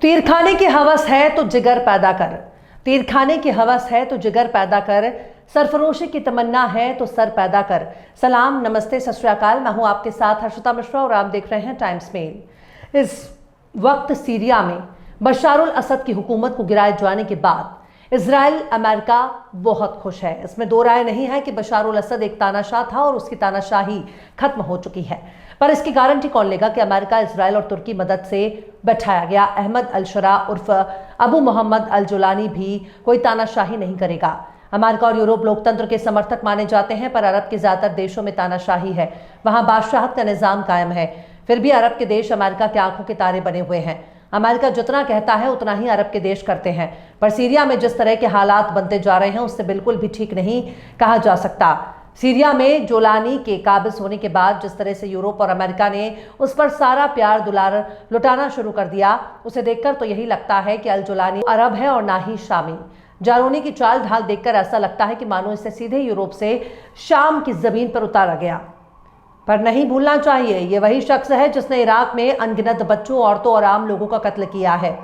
तीर खाने की हवस है तो जिगर पैदा कर। तीर खाने की हवस है तो जिगर पैदा कर। सरफरोशी की तमन्ना है तो सर पैदा कर। सलाम, नमस्ते, सत श्री अकाल। मैं हूं आपके साथ हर्षिता मिश्रा और आप देख रहे हैं टाइम्स मेल। इस वक्त सीरिया में बशारुल असद की हुकूमत को गिराए जाने के बाद इजराइल अमेरिका बहुत खुश है। इसमें दो राय नहीं है कि बशारुल असद एक तानाशाह था और उसकी तानाशाही खत्म हो चुकी है। पर इसकी गारंटी कौन लेगा कि अमेरिका, इजराइल और तुर्की मदद से बैठाया गया अहमद अल शरा उर्फ अबू मोहम्मद अल जुलानी भी कोई तानाशाही नहीं करेगा। अमेरिका और यूरोप लोकतंत्र के समर्थक माने जाते हैं, पर अरब के ज्यादातर देशों में तानाशाही है। वहां बादशाहत का निजाम कायम है। फिर भी अरब के देश अमेरिका के आंखों के तारे बने हुए हैं। अमेरिका जितना कहता है उतना ही अरब के देश करते हैं। पर सीरिया में जिस तरह के हालात बनते जा रहे हैं उससे बिल्कुल भी ठीक नहीं कहा जा सकता। सीरिया में जोलानी के काबिज होने के बाद जिस तरह से यूरोप और अमेरिका ने उस पर सारा प्यार दुलार लुटाना शुरू कर दिया, उसे देखकर तो यही लगता है कि अल जोलानी अरब है और ना ही शामी। जारोनी की चाल ढाल देखकर ऐसा लगता है कि मानो इसे सीधे यूरोप से शाम की जमीन पर उतारा गया। पर नहीं भूलना चाहिए, ये वही शख्स है जिसने इराक में अनगिनत बच्चों, औरतों और आम लोगों का कत्ल किया है,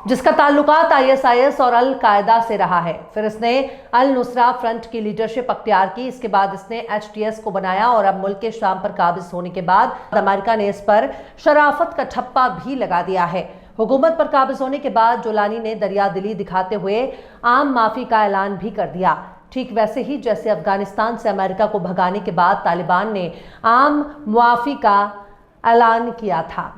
जिसका ताल्लुकात ISIS और अल कायदा से रहा है। फिर इसने अल नुसरा फ्रंट की लीडरशिप अख्तियार की। इसके बाद इसने HTS को बनाया और अब मुल्क के शाम पर काबिज होने के बाद अमेरिका ने इस पर शराफत का ठप्पा भी लगा दिया है। हुकूमत पर काबिज होने के बाद जोलानी ने दरियादिली दिखाते हुए आम माफी का ऐलान भी कर दिया, ठीक वैसे ही जैसे अफगानिस्तान से अमेरिका को भगाने के बाद तालिबान ने आम मुआफी का ऐलान किया था।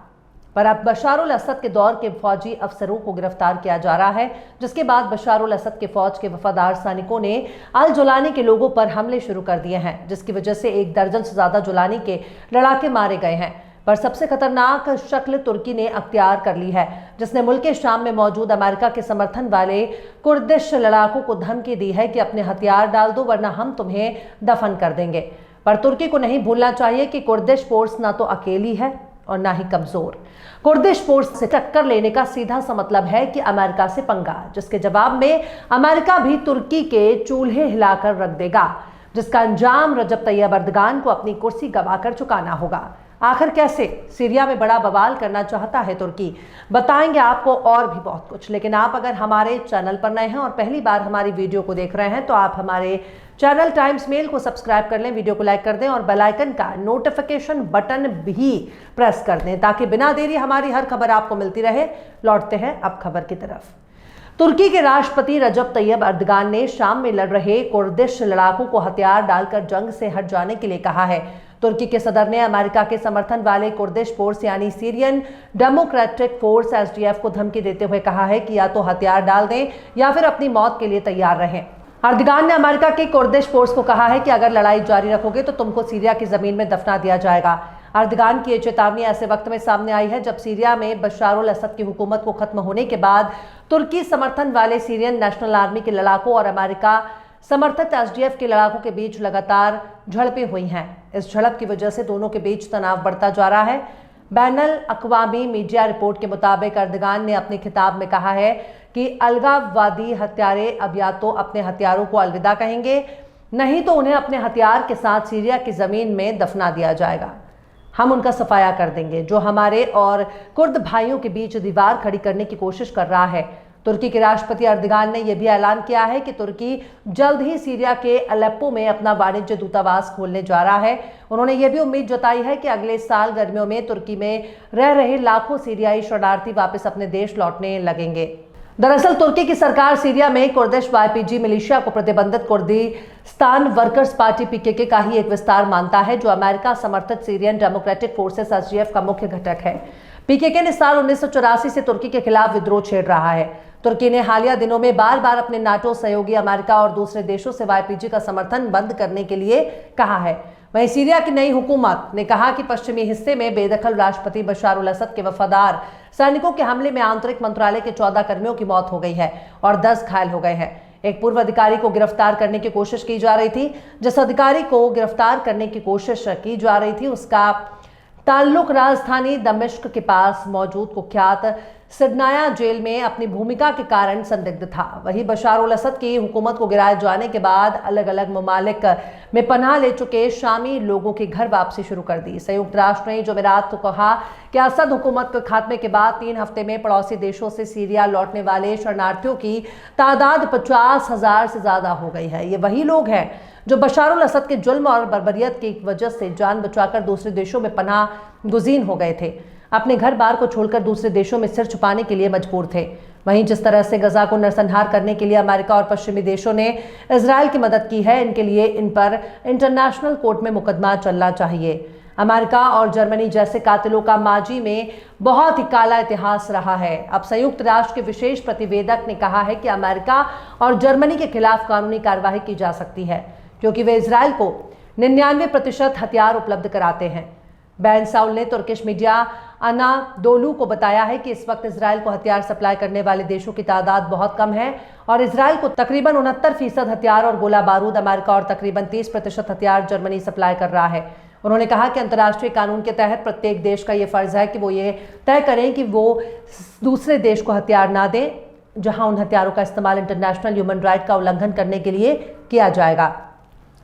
पर अब बशारुल असद के दौर के फौजी अफसरों को गिरफ्तार किया जा रहा है, जिसके बाद बशारुल असद के फौज के वफादार सैनिकों ने अल जोलानी के लोगों पर हमले शुरू कर दिए हैं, जिसकी वजह से 1 दर्जन से ज्यादा जोलानी के लड़ाके मारे गए हैं। पर सबसे खतरनाक शक्ल तुर्की ने अख्तियार कर ली है, जिसने मुल्क के शाम में मौजूद अमेरिका के समर्थन वाले कुर्दिश लड़ाकों को धमकी दी है कि अपने हथियार डाल दो वरना हम तुम्हें दफन कर देंगे। पर तुर्की को नहीं भूलना चाहिए कि कुर्दिश फोर्स ना तो अकेली है और ना ही कमजोर। कुर्दिश फोर्स से टक्कर लेने का सीधा सा मतलब है कि अमेरिका से पंगा, जिसके जवाब में अमेरिका भी तुर्की के चूल्हे हिलाकर रख देगा, जिसका अंजाम रजब तैयब अर्दगान को अपनी कुर्सी गवाकर चुकाना होगा। आखिर कैसे सीरिया में बड़ा बवाल करना चाहता है तुर्की, बताएंगे आपको और भी बहुत कुछ। लेकिन आप अगर हमारे चैनल पर नए हैं और पहली बार हमारी वीडियो को देख रहे हैं तो आप हमारे चैनल टाइम्स मेल को सब्सक्राइब कर लें, वीडियो को लाइक कर दें और बेल आइकन का नोटिफिकेशन बटन भी प्रेस कर दें, ताकि बिना देरी हमारी हर खबर आपको मिलती रहे। लौटते हैं अब खबर की तरफ। तुर्की के राष्ट्रपति रजब तैयब अर्दगान ने शाम में लड़ रहे कुर्दिश लड़ाकों को हथियार डालकर जंग से हट जाने के लिए कहा है। तुर्की के सदर ने अमेरिका के समर्थन वाले कुर्दिश फोर्स यानी सीरियन डेमोक्रेटिक फोर्स SDF को धमकी देते हुए कहा है कि या तो हथियार डाल दें या फिर अपनी मौत के लिए तैयार रहें। अर्दगान ने अमेरिका के कुर्दिश फोर्स को कहा है कि अगर लड़ाई जारी रखोगे तो तुमको सीरिया की जमीन में दफना दिया जाएगा। अर्दगान की ये चेतावनी ऐसे वक्त में सामने आई है जब सीरिया में बशारुल असद की हुकूमत को खत्म होने के बाद तुर्की समर्थन वाले सीरियन नेशनल आर्मी के लड़ाकों और अमेरिका समर्थित SDF के लड़ाकों के बीच लगातार झड़पें हुई हैं। इस झड़प की वजह से दोनों के बीच तनाव बढ़ता जा रहा है। बैनुल अक़वामी मीडिया रिपोर्ट के मुताबिक अर्दगान ने अपने खिताब में कहा है कि अलगाववादी हत्यारे अब या तो अपने हथियारों को अलविदा कहेंगे, नहीं तो उन्हें अपने हथियार के साथ सीरिया की जमीन में दफना दिया जाएगा। हम उनका सफाया कर देंगे जो हमारे और कुर्द भाइयों के बीच दीवार खड़ी करने की कोशिश कर रहा है। तुर्की के राष्ट्रपति अर्दगान ने यह भी ऐलान किया है कि तुर्की जल्द ही सीरिया के अलेप्पो में अपना वाणिज्य दूतावास खोलने जा रहा है। उन्होंने यह भी उम्मीद जताई है कि अगले साल गर्मियों में तुर्की में रह रहे लाखों सीरियाई शरणार्थी वापस अपने देश लौटने लगेंगे। दरअसल तुर्की की सरकार सीरिया में कुर्दिश YPG मिलिशिया को प्रतिबंधित कुर्दिस्तान वर्कर्स पार्टी PKK का ही एक विस्तार मानता है, जो अमेरिका समर्थित सीरियन डेमोक्रेटिक फोर्सेस SDF का मुख्य घटक है। PKK ने साल 1984 से तुर्की के खिलाफ विद्रोह छेड़ रहा है। तुर्की ने हालिया दिनों में बार बार अपने नाटो सहयोगी अमेरिका और दूसरे देशों से YPG का समर्थन बंद करने के लिए कहा है। वहीं सीरिया की नई हुकूमत ने कहा कि पश्चिमी हिस्से में बेदखल राष्ट्रपति बशारुल असद के वफादार सैनिकों के हमले में आंतरिक मंत्रालय के 14 कर्मियों की मौत हो गई है और 10 घायल हो गए हैं। एक पूर्व अधिकारी को गिरफ्तार करने की कोशिश की जा रही थी। जिस अधिकारी को गिरफ्तार करने की कोशिश की जा रही थी उसका ताल्लुक राजधानी दमिश्क के पास मौजूद कुख्यात सिडनाया जेल में अपनी भूमिका के कारण संदिग्ध था। वहीं बशार उल असद की हुकूमत को गिराए जाने के बाद अलग अलग ममालिक में पनाह ले चुके शामी लोगों की घर वापसी शुरू कर दी। संयुक्त राष्ट्र ने जुमेरात को कहा कि असद हुकूमत के खात्मे के बाद 3 हफ्ते में पड़ोसी देशों से सीरिया लौटने वाले शरणार्थियों की तादाद 50,000 से ज्यादा हो गई है। ये वही लोग हैं जो बशार उल असद के जुल्म और बर्बरियत की वजह से जान बचाकर दूसरे देशों में पनाह गुज़ीर हो गए थे, अपने घर बार को छोड़कर दूसरे देशों में सिर छुपाने के लिए मजबूर थे। वहीं जिस तरह से गजा को नरसंहार करने के लिए अमेरिका और पश्चिमी देशों ने इजराइल की मदद की है, इनके लिए इन पर इंटरनेशनल कोर्ट में मुकदमा चलना चाहिए। अमेरिका और जर्मनी जैसे कातिलों का माजी में बहुत ही काला इतिहास रहा है। अब संयुक्त राष्ट्र के विशेष प्रतिवेदक ने कहा है कि अमेरिका और जर्मनी के खिलाफ कानूनी कार्रवाई की जा सकती है, क्योंकि वे इजराइल को 99% हथियार उपलब्ध कराते हैं। बैन साउल ने तुर्किश मीडिया अनादोलू को बताया है कि इस वक्त इजराइल को हथियार सप्लाई करने वाले देशों की तादाद बहुत कम है और इजराइल को तकरीबन 69% हथियार और गोला बारूद अमेरिका और तकरीबन 30% हथियार जर्मनी सप्लाई कर रहा है। उन्होंने कहा कि अंतर्राष्ट्रीय कानून के तहत प्रत्येक देश का ये फर्ज है कि वो ये तय करें कि वो दूसरे देश को हथियार ना दें जहां उन हथियारों का इस्तेमाल इंटरनेशनल ह्यूमन राइट का उल्लंघन करने के लिए किया जाएगा।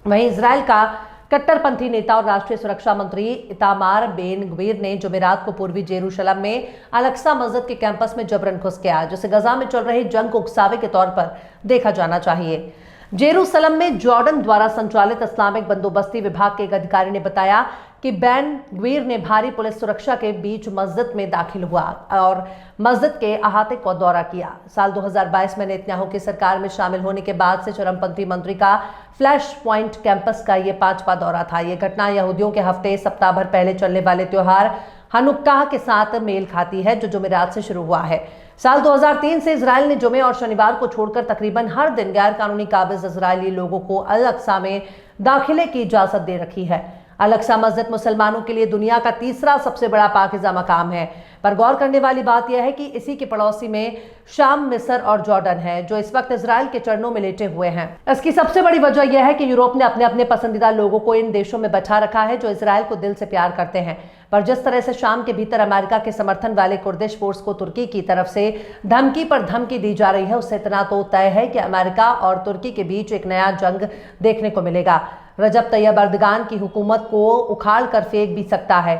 वहीं इजराइल का कट्टरपंथी नेता और राष्ट्रीय सुरक्षा मंत्री इतामार बेन गवीर ने जुमेरात को पूर्वी जेरूशलम में अल-अक्सा मस्जिद के कैंपस में जबरन घुस गया, जिसे गजा में चल रही जंग को उकसावे के तौर पर देखा जाना चाहिए। जेरूसलम में जॉर्डन द्वारा संचालित इस्लामिक बंदोबस्ती विभाग के एक अधिकारी ने बताया कि बैन गवीर ने भारी पुलिस सुरक्षा के बीच मस्जिद में दाखिल हुआ और मस्जिद के अहाते को दौरा किया। साल 2022 में नेतन्याहू की सरकार में शामिल होने के बाद से चरमपंथी मंत्री का फ्लैश पॉइंट कैंपस का ये 5वां दौरा था। ये घटना यहूदियों के हफ्ते सप्ताह भर पहले चलने वाले त्योहार हनुक्काह के साथ मेल खाती है, जो जुमेरात से शुरू हुआ है। साल 2003 से इजराइल ने जुमे और शनिवार को छोड़कर तकरीबन हर दिन गैर कानूनी काबिज इजरायली लोगों को अल-अक्सा में दाखिले की इजाजत दे रखी है। अल-अक्सा मस्जिद मुसलमानों के लिए दुनिया का तीसरा सबसे बड़ा पाकीज़ा मकाम है, पर गौर करने वाली बात यह है कि इसी के पड़ोसी में शाम, मिस्र और जॉर्डन है, जो इस वक्त इजराइल के चरणों में लेटे हुए हैं। इसकी सबसे बड़ी वजह यह है कि यूरोप ने अपने अपने पसंदीदा लोगों को इन देशों में बैठा रखा है जो इजराइल को दिल से प्यार करते हैं। पर जिस तरह से शाम के भीतर अमेरिका के समर्थन वाले कुर्दिश फोर्स को तुर्की की तरफ से धमकी पर धमकी दी जा रही है, उससे इतना तो तय है कि अमेरिका और तुर्की के बीच एक नया जंग देखने को मिलेगा। रजब तैयब अर्दगान की हुकूमत को उखाड़ कर फेंक भी सकता है।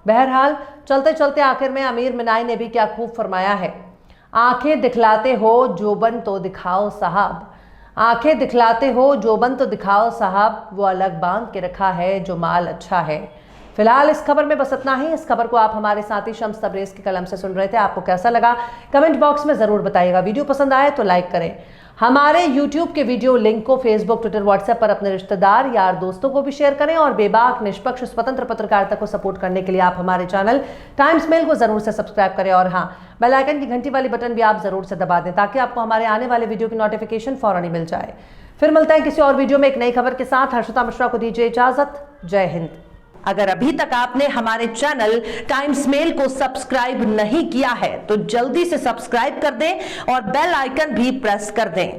बहरहाल चलते चलते आखिर में अमीर मिनाई ने भी क्या खूब फरमाया है, आंखें दिखलाते हो जोबन तो दिखाओ साहब, आंखें दिखलाते हो जोबन तो दिखाओ साहब, वो अलग बांध के रखा है जो माल अच्छा है। फिलहाल इस खबर में बस इतना ही। इस खबर को आप हमारे साथी शम्स तबरेज के कलम से सुन रहे थे। आपको कैसा लगा कमेंट बॉक्स में जरूर बताइएगा। वीडियो पसंद आए तो लाइक करें। हमारे YouTube के वीडियो लिंक को फेसबुक, ट्विटर, व्हाट्सएप पर अपने रिश्तेदार, यार, दोस्तों को भी शेयर करें और बेबाक, निष्पक्ष, स्वतंत्र पत्रकारिता को सपोर्ट करने के लिए आप हमारे चैनल टाइम्स मेल को जरूर से सब्सक्राइब करें और हाँ, बेल आइकन की घंटी वाली बटन भी आप जरूर से दबा दें ताकि आपको हमारे आने वाले वीडियो की नोटिफिकेशन फौरन ही मिल जाए। फिर मिलते हैं किसी और वीडियो में एक नई खबर के साथ। हर्षिता मिश्रा को दीजिए इजाजत। जय हिंद। अगर अभी तक आपने हमारे चैनल टाइम्स मेल को सब्सक्राइब नहीं किया है तो जल्दी से सब्सक्राइब कर दें और बेल आइकन भी प्रेस कर दें।